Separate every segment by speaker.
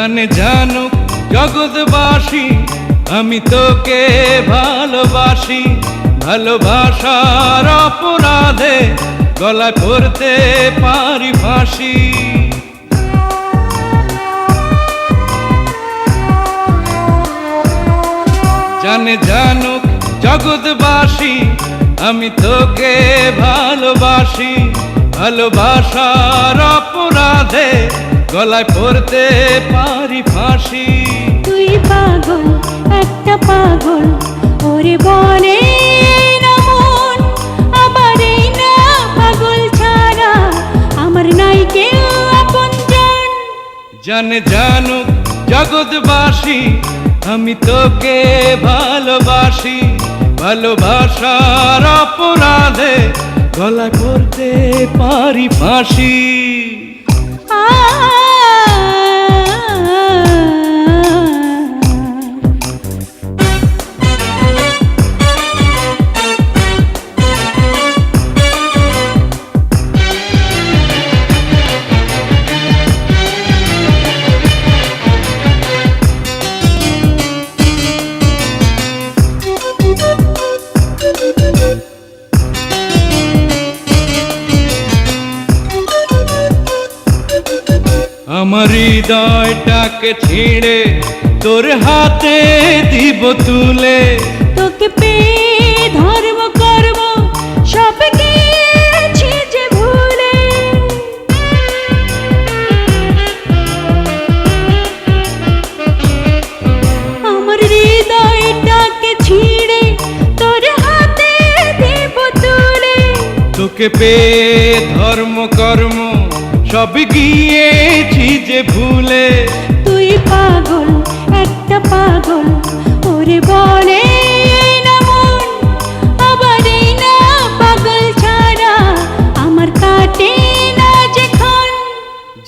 Speaker 1: জানে জানুক জগৎবাসী আমি তোকে ভালোবাসি, ভালোবাসার অপরাধে গলায় পড়তে পারি ফাঁসি। জানে জানুক জগৎবাসী আমি তোকে ভালোবাসি, ভালোবাসার অপরাধে গলায় পড়তে পারি ফাঁসি।
Speaker 2: তুই পাগল, একটা পাগল, ওরে বলে না মন, আমার এই না পাগল ছাড়া আমার নাই কেউ আপনজন।
Speaker 1: জানে জানুক জগৎবাসী আমি তোকে ভালোবাসি, ভালোবাসার অপরাধে গলায় পড়তে পারি ফাঁসি। আমার হৃদয়টাকে ছিঁড়ে তোর হাতে দিব তুলে,
Speaker 2: তোকে পেয়ে ধর্ম কর্ম সব গেছি যে ভুলে। আমার হৃদয়টাকে ছিঁড়ে তোর হাতে দিব তুলে,
Speaker 1: তোকে পেয়ে ধর্ম কর্ম সব গিয়েছি যে ভুলে।
Speaker 2: তুই পাগল, একটা পাগল, ওরে বলে না মন, আবার এই না পাগল ছাড়া আমার কাটে না যেখান।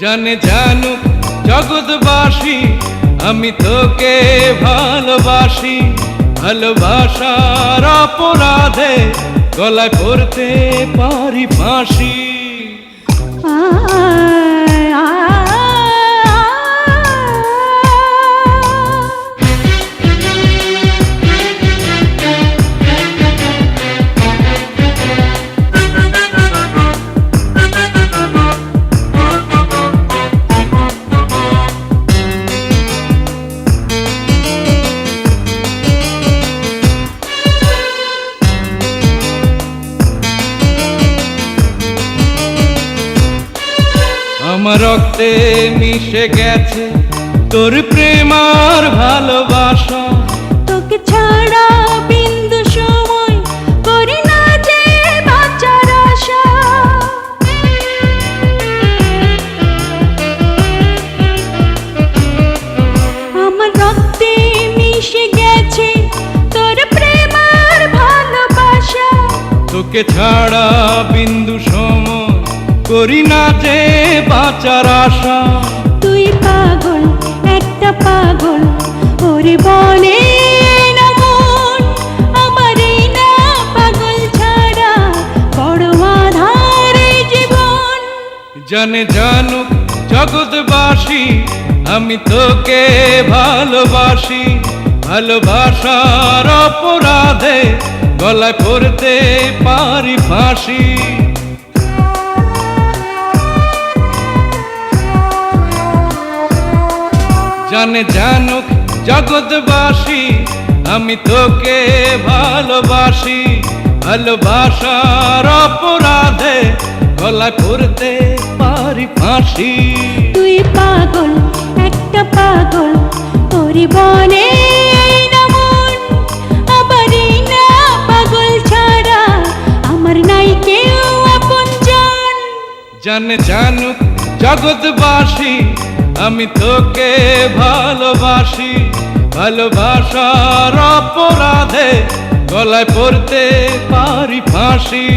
Speaker 1: জানে জানুক জগৎবাসী আমি তোকে ভালোবাসি, ভালোবাসার অপরাধে গলায় পড়তে পারি ফাঁসি। আমার রক্তে মিশে গেছে তোর প্রেম আর ভালোবাসা,
Speaker 2: তোকে ছাড়া বিন্দু সময় করি না যে বাঁচার আশা। আমার রক্তে মিশে গেছে তোর প্রেম আর ভালোবাসা,
Speaker 1: তোকে ছাড়া বিন্দু সময় করি না যে বাঁচার আশা।
Speaker 2: তুই পাগল, একটা পাগল, ওরে বলে না মন, আমার এই না পাগল ছাড়া বড় আধার এই জীবন।
Speaker 1: জানে জানুক জগৎবাসী আমি তোকে ভালোবাসি, ভালোবাসার অপরাধে গলায় পড়তে পারি ফাঁসি। জানে জানুক জগৎবাসী আমি তোকে ভালোবাসি, ভালোবাসার অপরাধে গলায় পড়তে পারি ফাঁসি।
Speaker 2: তুই পাগল, একটা পাগল, ওরে বলে না মন, আবার এই না পাগল ছাড়া আমার নাই কেউ আপনজন।
Speaker 1: জানে জানুক জগৎবাসী আমি তোকে ভালোবাসি, ভালোবাসার অপরাধে গলায় পড়তে পারি ফাঁসি।